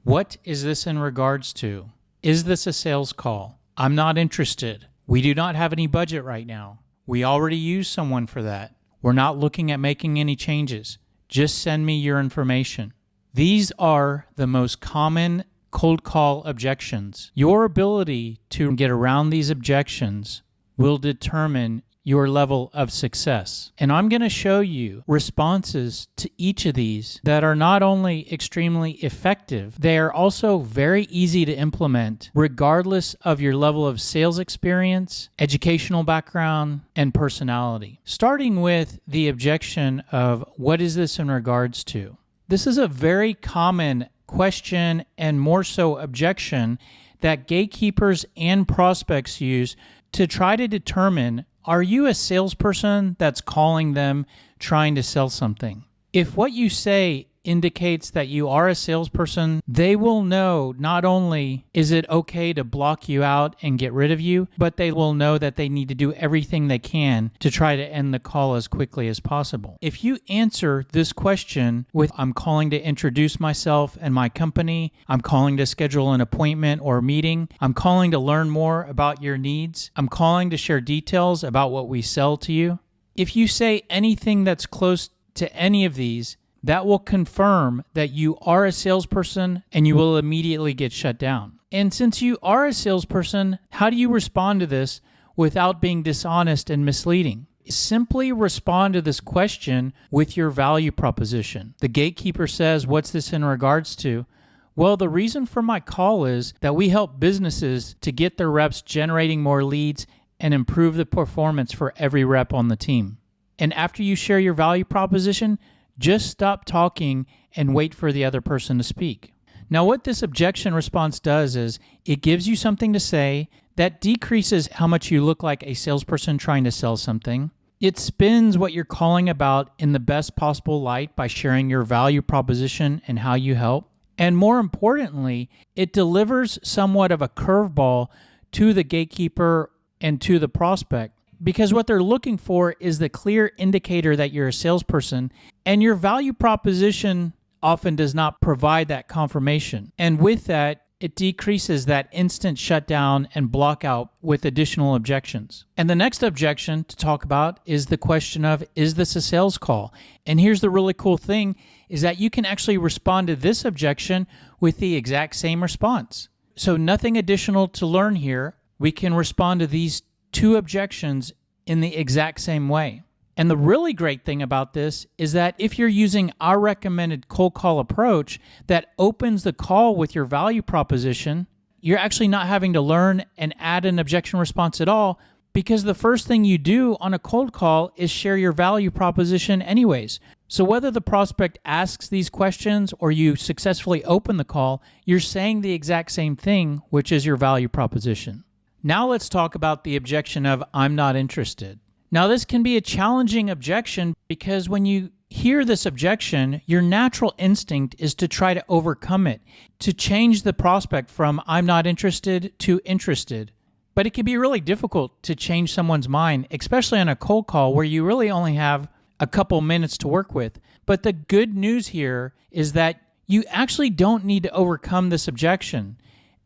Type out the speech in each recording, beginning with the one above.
What is this in regards to? Is this a sales call? I'm not interested. We do not have any budget right now. We already use someone for that. We're not looking at making any changes. Just send me your information. These are the most common cold call objections. Your ability to get around these objections will determine your level of success. And I'm going to show you responses to each of these that are not only extremely effective, they are also very easy to implement regardless of your level of sales experience, educational background, and personality. Starting with the objection of what is this in regards to? This is a very common question and more so objection that gatekeepers and prospects use to try to determine, are you a salesperson that's calling them trying to sell something? If what you say indicates that you are a salesperson, they will know not only is it okay to block you out and get rid of you, but they will know that they need to do everything they can to try to end the call as quickly as possible. If you answer this question with, I'm calling to introduce myself and my company, I'm calling to schedule an appointment or meeting, I'm calling to learn more about your needs, I'm calling to share details about what we sell to you. If you say anything that's close to any of these, that will confirm that you are a salesperson and you will immediately get shut down. And since you are a salesperson, how do you respond to this without being dishonest and misleading? Simply respond to this question with your value proposition. The gatekeeper says, what's this in regards to? Well, the reason for my call is that we help businesses to get their reps generating more leads and improve the performance for every rep on the team. And after you share your value proposition, just stop talking and wait for the other person to speak. Now, what this objection response does is it gives you something to say that decreases how much you look like a salesperson trying to sell something. It spins what you're calling about in the best possible light by sharing your value proposition and how you help. And more importantly, it delivers somewhat of a curveball to the gatekeeper and to the prospect. Because what they're looking for is the clear indicator that you're a salesperson, and your value proposition often does not provide that confirmation. And with that, it decreases that instant shutdown and block out with additional objections. And the next objection to talk about is the question of, is this a sales call? And here's the really cool thing is that you can actually respond to this objection with the exact same response. So nothing additional to learn here. We can respond to these two objections in the exact same way. And the really great thing about this is that if you're using our recommended cold call approach that opens the call with your value proposition, you're actually not having to learn and add an objection response at all, because the first thing you do on a cold call is share your value proposition anyways. So whether the prospect asks these questions or you successfully open the call, you're saying the exact same thing, which is your value proposition. Now let's talk about the objection of, I'm not interested. Now this can be a challenging objection because when you hear this objection, your natural instinct is to try to overcome it, to change the prospect from I'm not interested to interested. But it can be really difficult to change someone's mind, especially on a cold call where you really only have a couple minutes to work with. But the good news here is that you actually don't need to overcome this objection.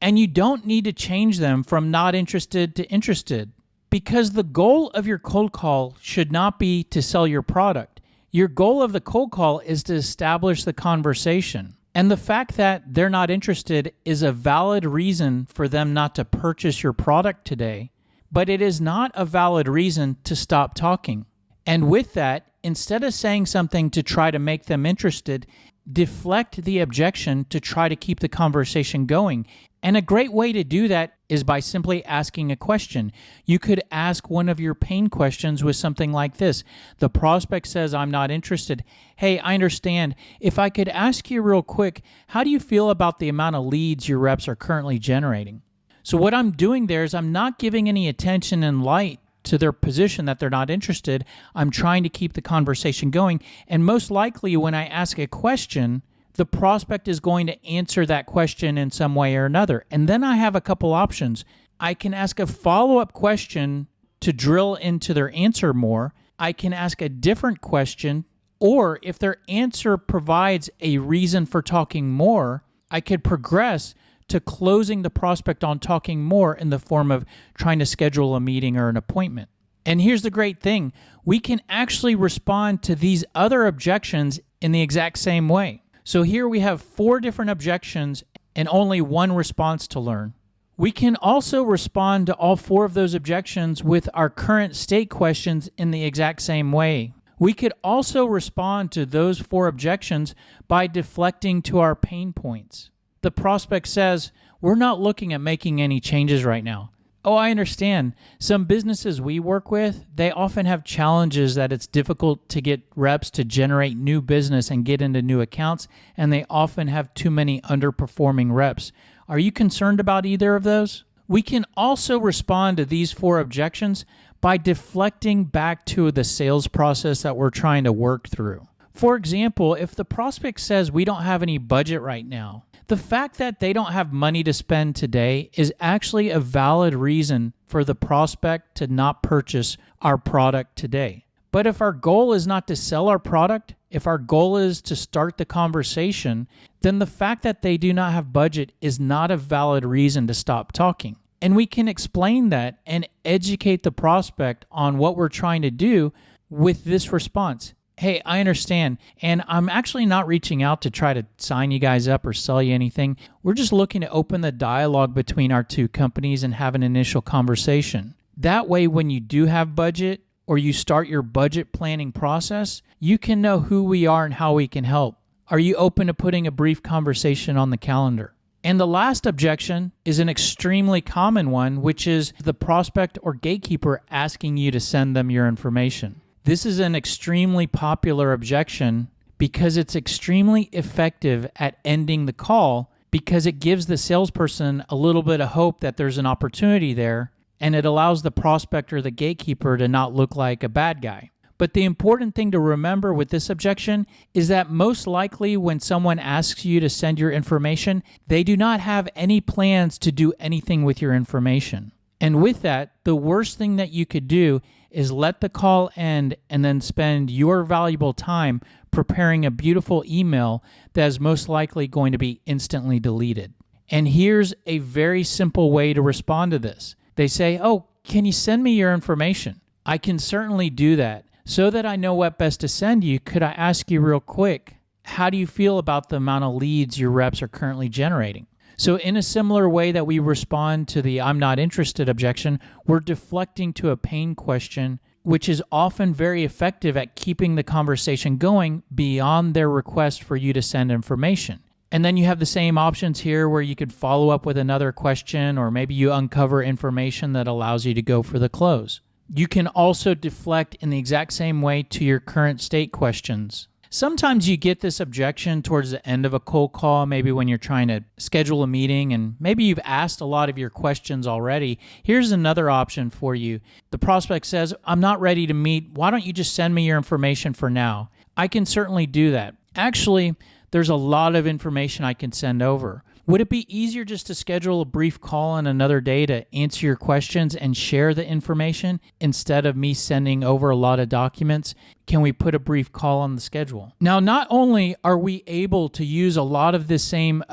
And you don't need to change them from not interested to interested, because the goal of your cold call should not be to sell your product. Your goal of the cold call is to establish the conversation. And the fact that they're not interested is a valid reason for them not to purchase your product today, but it is not a valid reason to stop talking. And with that, instead of saying something to try to make them interested, deflect the objection to try to keep the conversation going. And a great way to do that is by simply asking a question. You could ask one of your pain questions with something like this. The prospect says, I'm not interested. Hey, I understand. If I could ask you real quick, how do you feel about the amount of leads your reps are currently generating? So what I'm doing there is I'm not giving any attention and light to their position that they're not interested. I'm trying to keep the conversation going. And most likely when I ask a question, the prospect is going to answer that question in some way or another. And then I have a couple options. I can ask a follow-up question to drill into their answer more. I can ask a different question, or if their answer provides a reason for talking more, I could progress to closing the prospect on talking more in the form of trying to schedule a meeting or an appointment. And here's the great thing. We can actually respond to these other objections in the exact same way. So here we have 4 different objections and only 1 response to learn. We can also respond to all 4 of those objections with our current state questions in the exact same way. We could also respond to those 4 objections by deflecting to our pain points. The prospect says, we're not looking at making any changes right now. Oh, I understand. Some businesses we work with, they often have challenges that it's difficult to get reps to generate new business and get into new accounts, and they often have too many underperforming reps. Are you concerned about either of those? We can also respond to these 4 objections by deflecting back to the sales process that we're trying to work through. For example, if the prospect says we don't have any budget right now, the fact that they don't have money to spend today is actually a valid reason for the prospect to not purchase our product today. But if our goal is not to sell our product, if our goal is to start the conversation, then the fact that they do not have budget is not a valid reason to stop talking. And we can explain that and educate the prospect on what we're trying to do with this response. Hey, I understand, and I'm actually not reaching out to try to sign you guys up or sell you anything. We're just looking to open the dialogue between our 2 companies and have an initial conversation. That way, when you do have budget or you start your budget planning process, you can know who we are and how we can help. Are you open to putting a brief conversation on the calendar? And the last objection is an extremely common one, which is the prospect or gatekeeper asking you to send them your information. This is an extremely popular objection because it's extremely effective at ending the call because it gives the salesperson a little bit of hope that there's an opportunity there, and it allows the prospect or the gatekeeper to not look like a bad guy. But the important thing to remember with this objection is that most likely when someone asks you to send your information, they do not have any plans to do anything with your information. And with that, the worst thing that you could do is let the call end and then spend your valuable time preparing a beautiful email that is most likely going to be instantly deleted. And here's a very simple way to respond to this. They say, oh, can you send me your information? I can certainly do that. So that I know what best to send you, could I ask you real quick, how do you feel about the amount of leads your reps are currently generating? So in a similar way that we respond to the I'm not interested objection, we're deflecting to a pain question, which is often very effective at keeping the conversation going beyond their request for you to send information. And then you have the same options here where you could follow up with another question, or maybe you uncover information that allows you to go for the close. You can also deflect in the exact same way to your current state questions. Sometimes you get this objection towards the end of a cold call, maybe when you're trying to schedule a meeting and maybe you've asked a lot of your questions already. Here's another option for you. The prospect says, I'm not ready to meet. Why don't you just send me your information for now? I can certainly do that. Actually, there's a lot of information I can send over. Would it be easier just to schedule a brief call on another day to answer your questions and share the information instead of me sending over a lot of documents? Can we put a brief call on the schedule? Now, not only are we able to use a lot of the same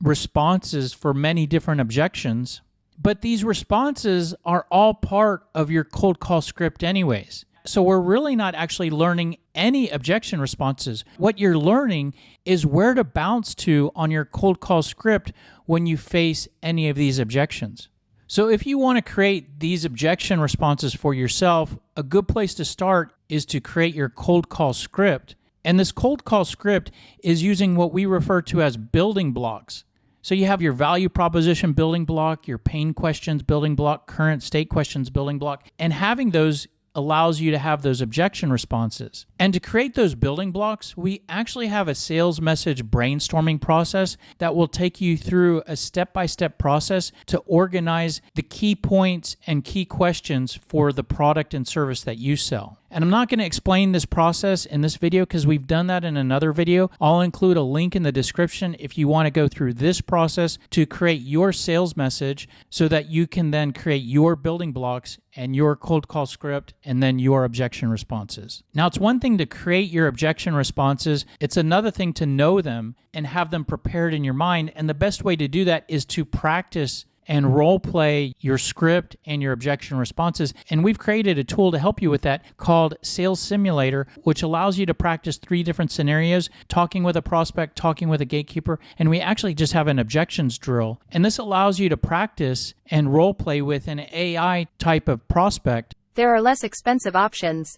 responses for many different objections, but these responses are all part of your cold call script anyways. So we're really not actually learning any objection responses. What you're learning is where to bounce to on your cold call script when you face any of these objections. So if you want to create these objection responses for yourself, a good place to start is to create your cold call script. And this cold call script is using what we refer to as building blocks. So you have your value proposition building block, your pain questions building block, current state questions building block, and having those allows you to have those objection responses. And to create those building blocks, we actually have a sales message brainstorming process that will take you through a step-by-step process to organize the key points and key questions for the product and service that you sell. And I'm not going to explain this process in this video because we've done that in another video. I'll include a link in the description if you want to go through this process to create your sales message so that you can then create your building blocks and your cold call script and then your objection responses. Now, it's one thing to create your objection responses. It's another thing to know them and have them prepared in your mind. And the best way to do that is to practice and role play your script and your objection responses. And we've created a tool to help you with that called Sales Simulator, which allows you to practice 3 different scenarios, talking with a prospect, talking with a gatekeeper, and we actually just have an objections drill. And this allows you to practice and role play with an AI type of prospect. There are less expensive options.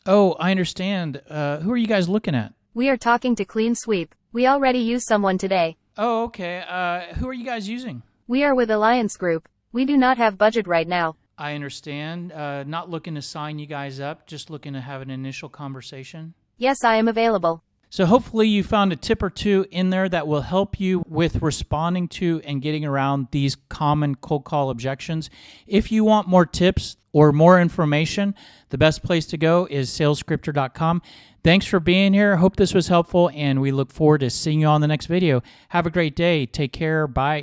Oh, I understand. Who are you guys looking at? We are talking to Clean Sweep. We already used someone today. Oh, okay. Who are you guys using? We are with Alliance Group. We do not have budget right now. I understand. Not looking to sign you guys up, just looking to have an initial conversation. Yes, I am available. So hopefully you found a tip or two in there that will help you with responding to and getting around these common cold call objections. If you want more tips or more information, the best place to go is salesscripter.com. Thanks for being here. Hope this was helpful, and we look forward to seeing you on the next video. Have a great day. Take care. Bye.